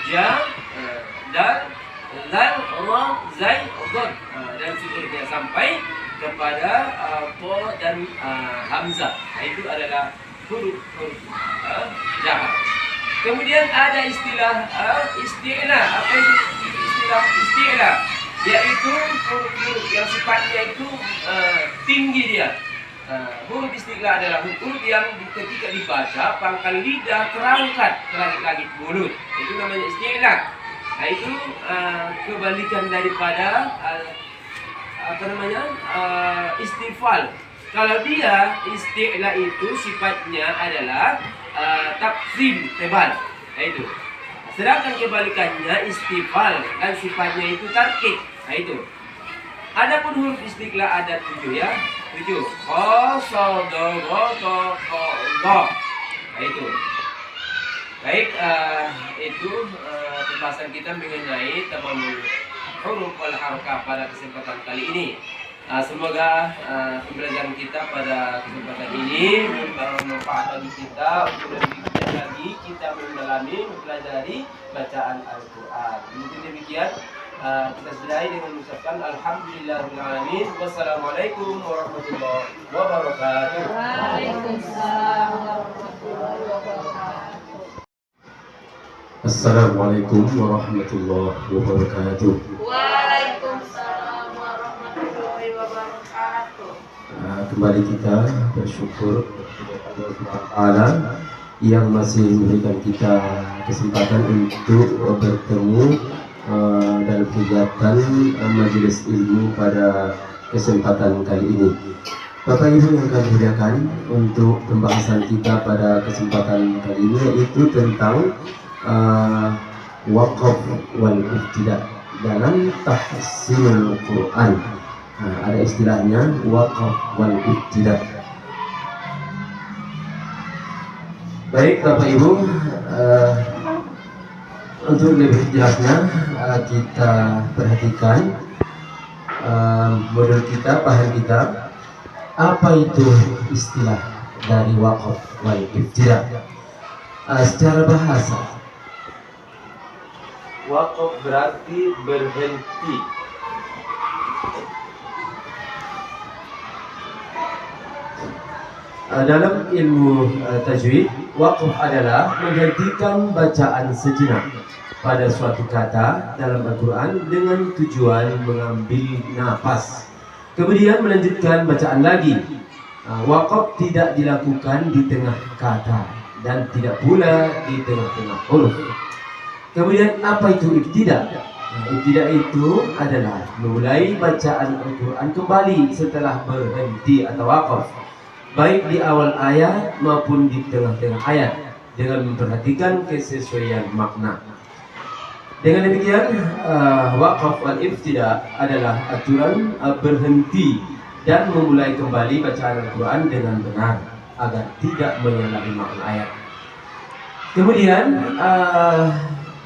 ja, dal, zal, ra, zai, dod, dan seterusnya sampai kepada po dan hamzah. Itu adalah huruf-huruf jahar. Kemudian ada istilah isti'la. Apa itu istilah isti'la? Yaitu huruf-huruf yang sifatnya itu tinggi dia. Huruf isti'la adalah huruf yang ketika dibaca pangkal lidah terangkat ke langit-langit mulut. Itu namanya isti'la. Nah, itu kebalikan daripada istifal. Kalau dia isti'la itu sifatnya adalah takzim, tebal. Nah, itu. Sedangkan kebalikannya istifal dan sifatnya itu tarkik. Nah, itu. Adapun huruf isti'la ada 7, ya. 7. Kho, so, do, go, to, ko, do. Nah, itu. Baik, itu pembahasan kita mengenai tamamul huruf wal harakah pada kesempatan kali ini. Semoga pembelajaran kita pada kesempatan ini bermanfaat bagi kita untuk lebih giat lagi kita mendalami, mempelajari bacaan Al-Quran. Mungkin demikian, kita sudahi dengan mengucapkan Alhamdulillahirabbil alamin. Wassalamualaikum warahmatullahi wabarakatuh. Waalaikumsalam warahmatullahi wabarakatuh. Assalamualaikum warahmatullahi wabarakatuh. Waalaikumsalam warahmatullahi wabarakatuh. Kembali kita bersyukur kepada Allah Ta'ala yang masih memberikan kita kesempatan untuk bertemu dalam kegiatan majelis ilmu pada kesempatan kali ini. Bapak Ibu yang kami muliakan, untuk pembahasan kita pada kesempatan kali ini yaitu tentang waqaf wal ibtida dalam tahsinul Quran. Ada istilahnya waqaf wal ibtida. Baik Bapak Ibu, untuk lebih jelasnya kita perhatikan modul kita, bahan kita, apa itu istilah dari waqaf wal ibtida. Secara bahasa, Waqaf berarti berhenti. Dalam ilmu tajwid, waqaf adalah menghentikan bacaan sejenak pada suatu kata dalam Al-Quran dengan tujuan mengambil nafas, kemudian melanjutkan bacaan lagi. Waqaf tidak dilakukan di tengah kata dan tidak pula di tengah-tengah huruf. Kemudian apa itu ibtida? Ibtida itu adalah memulai bacaan Al-Quran kembali setelah berhenti atau waqaf, baik di awal ayat maupun di tengah-tengah ayat, dengan memperhatikan kesesuaian makna. Dengan demikian, waqaf wal ibtida adalah aturan berhenti dan memulai kembali bacaan Al-Quran dengan benar agar tidak menyalahi makna ayat. Kemudian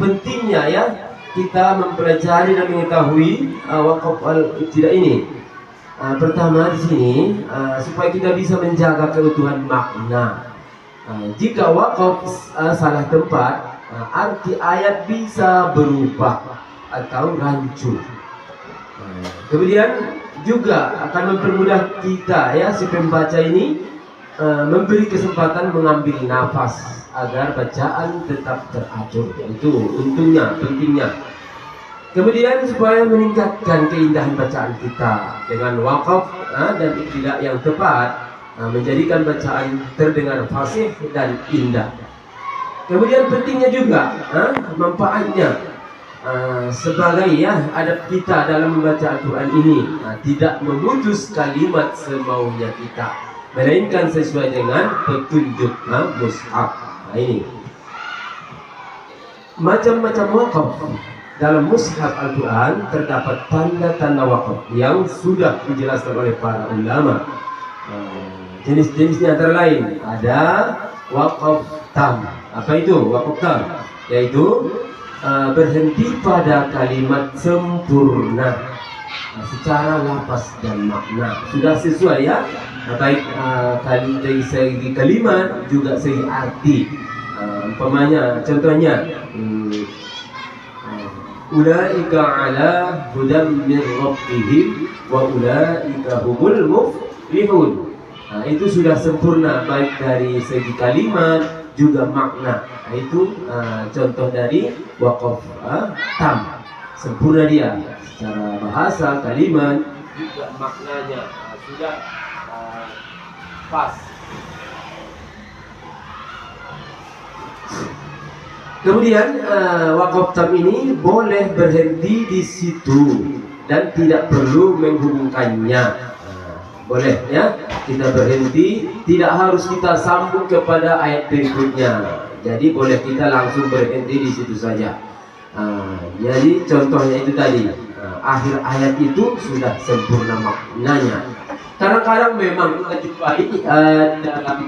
pentingnya ya kita mempelajari dan mengetahui wakaf al-ibtida ini. Pertama di sini supaya kita bisa menjaga keutuhan makna. Jika wakaf salah tempat, arti ayat bisa berubah atau rancu. Kemudian juga akan mempermudah kita ya si pembaca ini memberi kesempatan mengambil nafas agar bacaan tetap teratur. Itu untungnya, pentingnya. Kemudian supaya meningkatkan keindahan bacaan kita dengan wakaf dan ibtida yang tepat, menjadikan bacaan terdengar fasih dan indah. Kemudian pentingnya juga manfaatnya sebagai ya adab kita dalam membaca Al-Quran ini, tidak memutus kalimat semaunya kita, melainkan sesuai dengan petunjuk mushaf. Ini macam-macam wakaf dalam mushaf Al-Quran terdapat tanda-tanda wakaf yang sudah dijelaskan oleh para ulama. Jenis-jenisnya antara lain ada wakaf tam. Apa itu wakaf tam? Yaitu berhenti pada kalimat sempurna secara lafaz dan makna, sudah sesuai ya, baik dari segi kalimat juga segi arti. Umpamanya contohnya ulaika ala hudam min rabbihim wa ulaika humul muflihun. Itu sudah sempurna baik dari segi kalimat juga makna. Itu contoh dari wakaf tam, sempurna dia secara bahasa, kalimat juga maknanya sudah pas. Kemudian wakaf tam ini boleh berhenti di situ dan tidak perlu menghubungkannya. Boleh ya, kita berhenti, tidak harus kita sambung kepada ayat berikutnya. Jadi boleh kita langsung berhenti di situ saja. Jadi contohnya itu tadi, akhir ayat itu sudah sempurna maknanya. Kadang-kadang memang kita jumpai dalam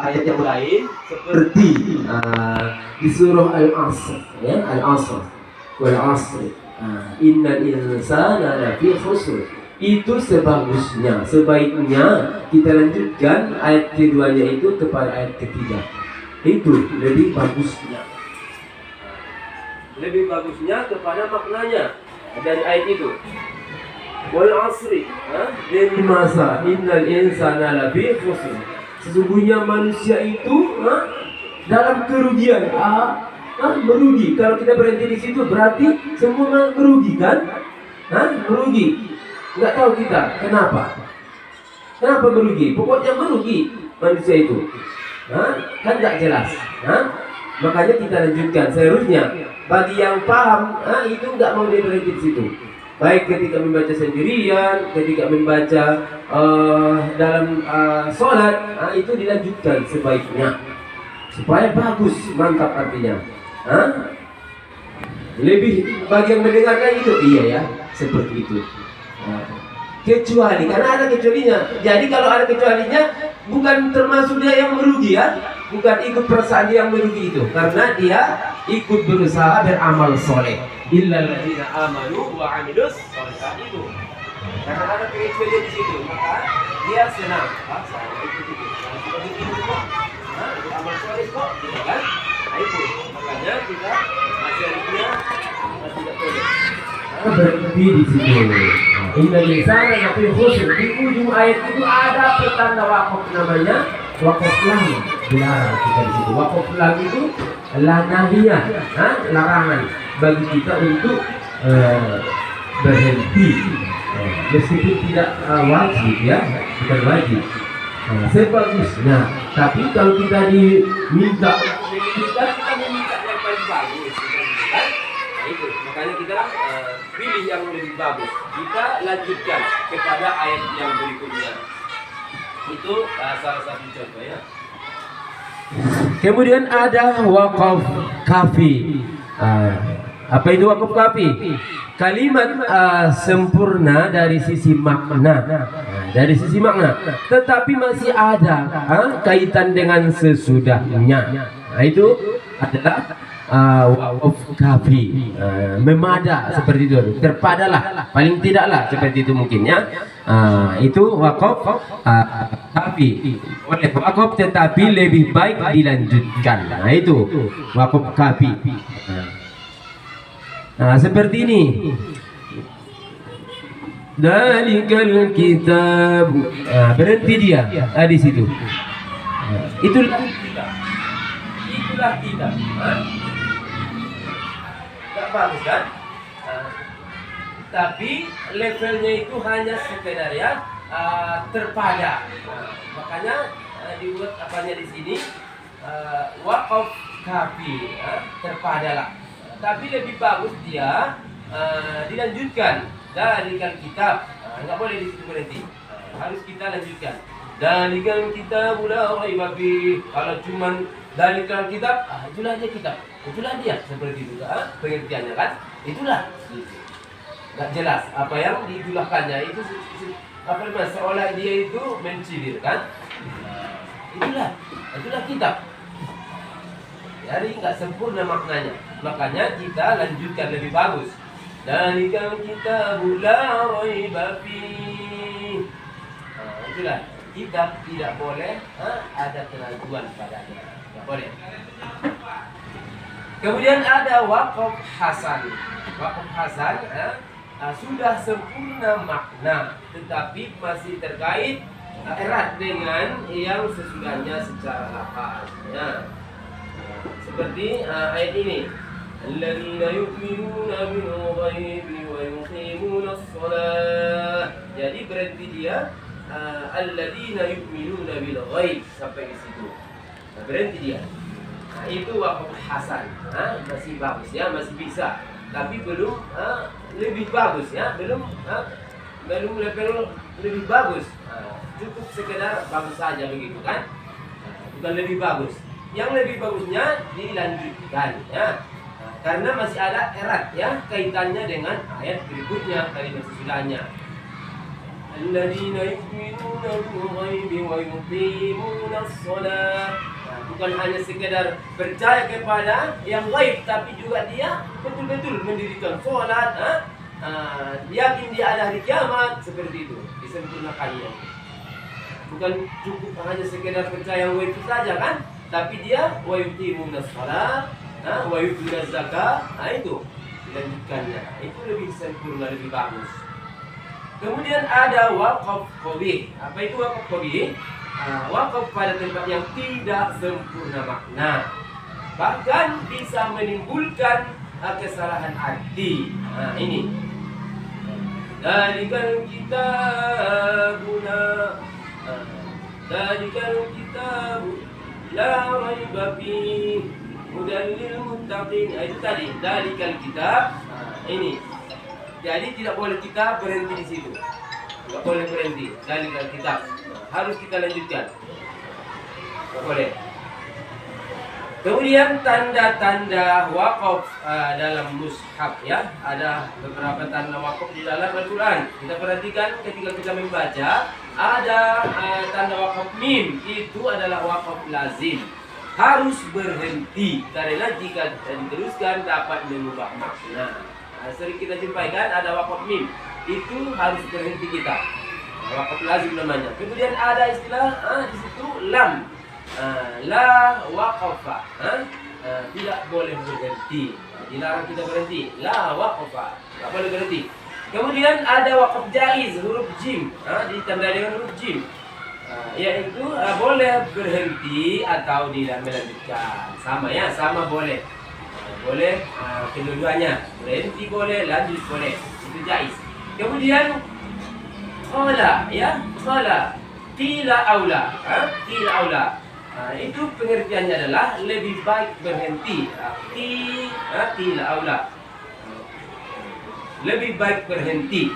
ayat yang lain seperti di surah Al-Asr, ya, Al-Asr, wal Asr, innal insana lafi khusr. Itu sebagusnya, sebaiknya kita lanjutkan ayat keduanya itu kepada ayat ketiga. Itu lebih bagusnya, lebih bagusnya kepada maknanya dari ayat itu. Wal asri, demi masa innal insana lafi khusr. Sesungguhnya manusia itu dalam kerugian, merugi. Kalau kita berhenti di situ berarti semua merugi kan? Merugi. Nggak tahu kita kenapa merugi. Pokoknya merugi manusia itu. Kan nggak jelas. Makanya kita lanjutkan. Seharusnya bagi yang paham, itu nggak mau berhenti di situ. Baik ketika membaca sendirian, ketika membaca dalam sholat, itu dilanjutkan sebaiknya supaya bagus, mantap artinya. Lebih bagi yang mendengarkan itu iya ya, seperti itu. Kecuali karena ada kecualinya. Jadi kalau ada kecualinya bukan termasuk dia yang merugi ya, bukan ikut perasaan dia yang merugi itu, karena dia ikut berusaha beramal soleh. Illal ladzina amanu wa amilus sholihat itu. Karena ada kecualian di situ, maka dia senang. Saya ikut itu. Kalau kita ikut kok, beramal soleh kok, gitu kan? Itu makanya kita ajarnya tidak boleh berhenti di situ. Innal insana lafi khusr. Di ujung ayat itu ada pertanda wakaf, namanya wakaf lam. Dilarang kita di situ. Wakaf lam itu nahiyah, larangan bagi kita untuk berhenti, meskipun tidak wajib ya, bukan wajib. Sebagusnya, tapi kalau kita diminta kita meminta yang paling bagus, kan? Itu makanya kita pilih yang lebih bagus, kita lanjutkan kepada ayat yang berikutnya. Itu salah satu contoh ya. Kemudian ada wakaf kafi. Apa itu wakaf kafi? Kalimat sempurna dari sisi makna, dari sisi makna, tetapi masih ada kaitan dengan sesudahnya. Itu adalah wakaf kafi, memada seperti itu, terpadalah, paling tidaklah seperti itu mungkin ya. Itu wakaf kafi, boleh wakaf tetapi lebih baik dilanjutkan. Nah itu wakaf kafi. Seperti ini. Dalikal kitab, berhenti dia di situ. Itulah kita. Tak bagus kan? Tapi levelnya itu hanya sekedar ya terpada. Makanya dibuat apanya di sini wakaf kafi, terpadalah. Tapi lebih bagus dia dilanjutkan. Dalikal kitab, nggak boleh di situ berhenti, harus kita lanjutkan. Dalikal kitab la raiba fi. Kalau cuman dalikal kitab, itulah dia kitab, itulah dia, seperti itu pengertiannya kan? Itulah. Nggak jelas apa yang ditulahkannya itu apa namanya, seolah dia itu mencilir kan? Itulah kitab. Jadi nggak sempurna maknanya, makanya kita lanjutkan lebih bagus. Dalikal kitabu la raiba fi. Itulah kitab, tidak boleh ada keraguan padanya, tidak boleh. Kemudian ada wakaf hasan. Wakaf hasan sudah sempurna makna, tetapi masih terkait erat dengan yang sesudahnya secara lafaznya. Seperti ayat ini. الذين يؤمنون بالغيب ويقيمون الصلاة. Jadi berhenti dia alladzina yu'minuna bil ghaib sampai di situ. Berhenti dia. Itu wakaf hasan. Masih bagus ya, masih bisa. Tapi belum lebih bagus ya, belum level lebih bagus. Cukup sekedar bagus saja begitu kan? Bukan lebih bagus. Yang lebih bagusnya dilanjutkan ya. Karena masih ada erat ya kaitannya dengan ayat berikutnya kalimat sesudahnya. Alladzina yu'minuna bil ghaibi wa yuqimuna shalah. Bukan hanya sekedar percaya kepada yang gaib, tapi juga dia betul-betul mendirikan salat, yakin dia ada hari kiamat, seperti itu disempurnakannya. Bukan cukup hanya sekedar percaya yang gaib itu saja kan, tapi dia wa yuqimuna shalah, wa yutuna zakat, itu dilanjutkannya. Itu lebih sempurna, lebih bagus. Kemudian ada wakaf qabih. Apa itu wakaf qabih? Wakaf pada tempat yang tidak sempurna makna, bahkan bisa menimbulkan kesalahan arti. Ini dalikal kitabuna, dalikal kitabu la raiba fihi hudan lil muttaqin. Itu tadi dalikal kitab. Ini jadi tidak boleh kita berhenti di situ, tidak boleh berhenti. Dalikal kitab harus kita lanjutkan, tidak boleh. Kemudian tanda-tanda wakaf dalam mushaf ya, ada beberapa tanda wakaf di dalam Al-Quran. Kita perhatikan ketika kita membaca, ada tanda wakaf mim, itu adalah wakaf lazim, harus berhenti karena jika diteruskan dapat mengubah makna. Sering kita jumpaikan ada wakaf mim, itu harus berhenti kita. Wakaf lazim namanya. Kemudian ada istilah di situ lam, la waqafa, tidak boleh berhenti, dilarang kita berhenti. La waqafa, tidak boleh berhenti. Kemudian ada wakaf jaiz, huruf jim, ditandai dengan huruf jim, yaitu boleh berhenti atau tidak melanjutkan. Sama ya, sama boleh. Boleh kedua-duanya, berhenti boleh, lanjut boleh, itu jaiz. Kemudian qala ya, qala qila aula, qila aula. Itu pengertiannya adalah lebih baik berhenti. Qila aula, lebih baik berhenti.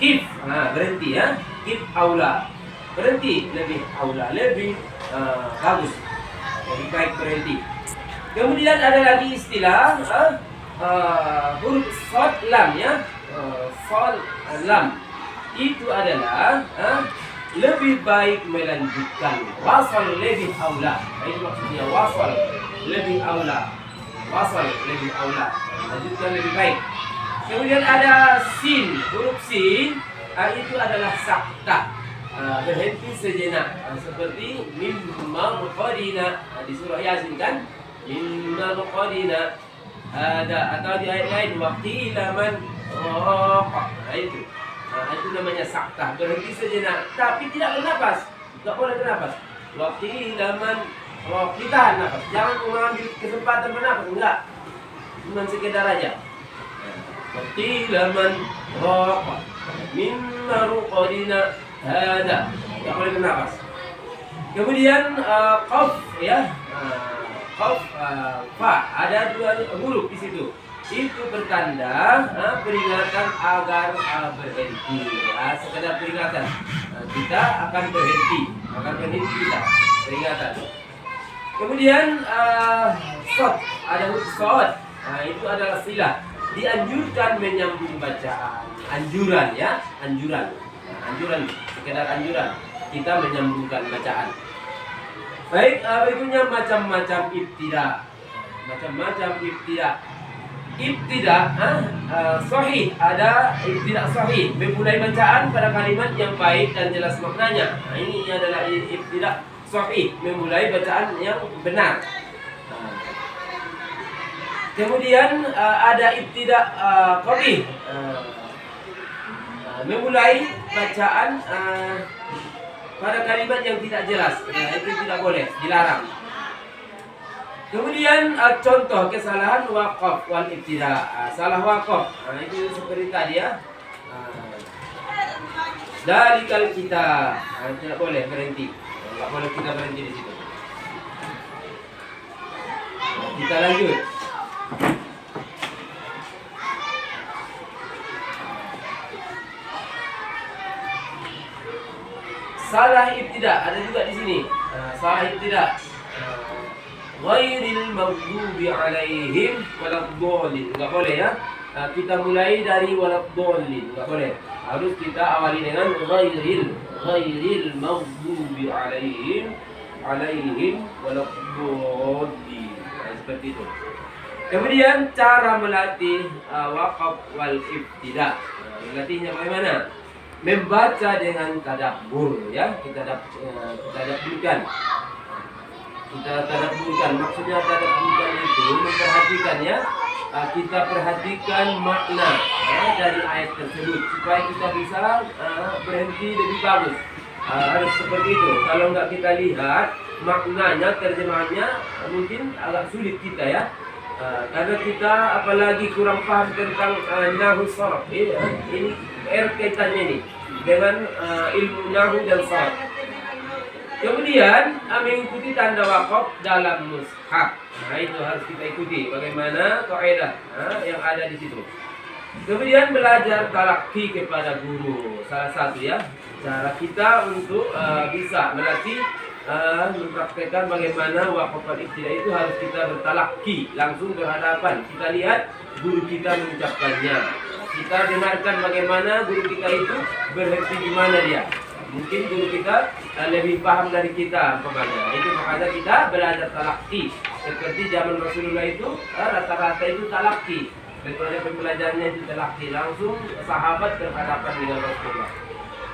Kif, berhenti ya, kif aula, berhenti, lebih aula, lebih bagus, lebih baik berhenti. Kemudian ada lagi istilah huruf shad lam ya, shad lam, itu adalah lebih baik melanjutkan. Wasal lebih aula. Itu maksudnya wasal lebih aula. Wasal lebih aula. Lanjutkan lebih baik. Kemudian ada sin, huruf sin itu adalah sakta, berhenti sejenak, seperti mimma qadina di surah Yasin kan, mimma qadina ada, atau di ayat lain waqila man raqa. Itu namanya sakta, berhenti sejenak tapi tidak bernapas, tidak boleh bernapas. Waqila man raqa, ditahan nafas, jangan mengambil kesempatan bernapas, enggak, cuma sekedar aja. Qila man raqa mimma ruqadina hada, tidak boleh bernapas. Kemudian qaf ya, qaf fa, ada dua huruf di situ. Itu bertanda peringatan agar berhenti, sekedar peringatan. Kita akan berhenti kita, peringatan. Kemudian sod, ada huruf sod, itu adalah silah. Dianjurkan menyambung bacaan, anjuran ya, anjuran, sekedar anjuran kita menyambungkan bacaan. Baik, berikutnya macam-macam ibtida, ibtida sahih, ada ibtida sahih, memulai bacaan pada kalimat yang baik dan jelas maknanya. Ini adalah ibtida sahih, memulai bacaan yang benar. Kemudian ada ibtida qabih, memulai bacaan pada kalimat yang tidak jelas, itu tidak boleh, dilarang. Kemudian contoh kesalahan waqaf wal ibtida, salah waqaf, itu seperti tadi ya, dalikal kita, tidak boleh berhenti, tidak boleh kita berhenti di situ. Kita lanjut. Salah ibtida ada juga di sini. Salah ibtida. Ghairil maghdubi alaihim waladdallin. Enggak boleh ya. Kita mulai dari waladdallin, enggak boleh. Harus kita awali dengan ghairil maghdubi alaihim waladdallin. Seperti itu. Kemudian cara melatih waqaf wal ibtida. Melatihnya bagaimana? Membaca dengan tadabbur ya, kita tadabburkan. Maksudnya tadabburkan itu memperhatikan ya, kita perhatikan makna dari ayat tersebut supaya kita bisa berhenti lebih bagus. Harus seperti itu. Kalau nggak kita lihat maknanya, terjemahannya mungkin agak sulit kita ya. Karena kita apalagi kurang paham tentang nahwu sharaf, ini kaitannya ini dengan ilmu nahwu dan sharaf. Kemudian mengikuti tanda waqaf dalam mushaf. Itu harus kita ikuti bagaimana kaidah yang ada di situ. Kemudian belajar talaqi kepada guru, salah satu ya cara kita untuk bisa melatih mempraktekkan bagaimana waqaf wal ibtida itu harus kita bertalaqi, langsung berhadapan. Kita lihat guru kita mengucapkannya. Kita dengarkan bagaimana guru kita itu berhenti di mana dia. Mungkin guru kita lebih paham dari kita umpamanya. Itu makanya kita belajar talaqi. Seperti zaman Rasulullah itu rata-rata itu talaqi. Metode pembelajarannya itu talaqi, langsung sahabat berhadapan dengan Rasulullah.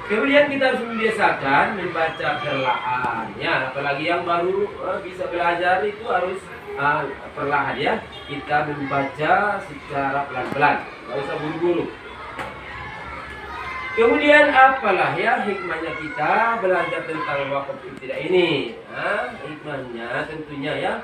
Kemudian kita harus membiasakan membaca perlahan ya, apalagi yang baru bisa belajar itu harus perlahan ya. Kita membaca secara pelan-pelan, nggak usah buru-buru. Kemudian apalah ya hikmahnya kita belajar tentang waqaf ibtida ini? Hikmahnya tentunya ya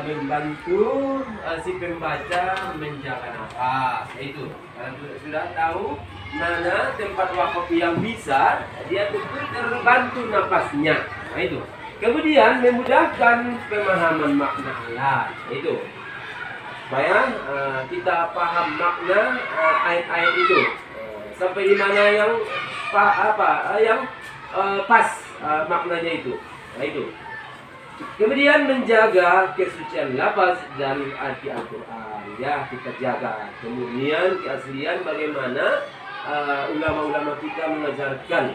membantu si pembaca menjaga nafas. Itu kalau sudah tahu mana tempat waqaf yang bisa, dia tentu terbantu nafasnya. Nah itu. Kemudian memudahkan pemahaman makna ayat. Itu. Supaya kita paham makna ayat-ayat itu. Sampai di mana yang pas maknanya itu. Nah itu. Kemudian menjaga kesucian lafaz dan arti Al-Quran. Ya, kita jaga. Kemudian keaslian bagaimana ulama-ulama kita mengajarkan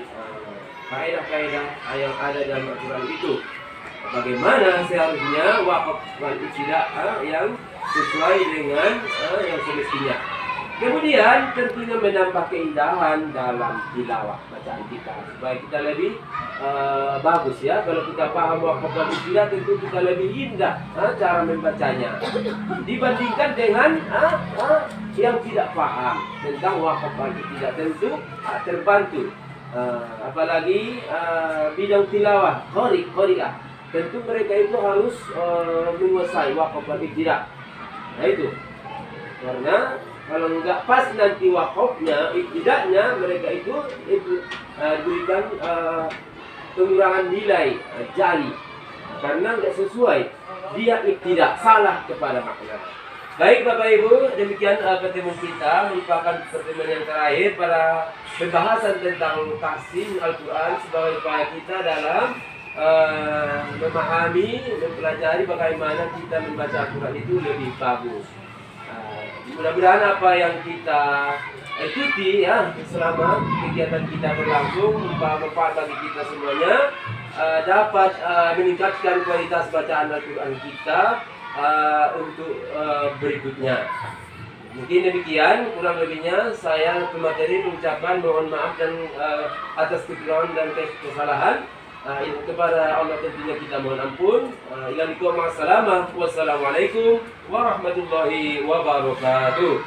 kaidah-kaidah yang ada dalam Al-Quran itu. Bagaimana seharusnya wakaf wal ibtidah yang sesuai dengan yang semestinya. Kemudian tentunya menambah keindahan dalam tilawah bacaan kita supaya kita lebih bagus ya. Kalau kita paham wakaf wal ibtidah tentu kita lebih indah cara membacanya dibandingkan dengan yang tidak paham tentang wakaf wal ibtidah. Tentu terbantu apalagi bidang tilawah qari'ah. Tentu mereka itu harus menguasai wakaf wal ibtidah. Nah itu karena kalau nggak pas nanti wakafnya, ibtidahnya, mereka itu diberikan pengurangan nilai jali karena nggak sesuai, dia ibtidah, salah kepada makna. Baik Bapak Ibu, demikian pertemuan kita merupakan pertemuan yang terakhir pada pembahasan tentang tahsin Al-Quran supaya kita dalam memahami, mempelajari bagaimana kita membaca Al-Quran itu lebih bagus. Mudah-mudahan apa yang kita ikuti ya selama kegiatan kita berlangsung bermanfaat bagi kita semuanya, dapat meningkatkan kualitas bacaan Al-Quran kita untuk berikutnya. Mungkin demikian, kurang lebihnya saya pemateri mengucapkan mohon maaf dan atas kekurangan dan kesalahan. Kepada Allah tentunya kita mohon ampun. Wassalamualaikum warahmatullahi wabarakatuh.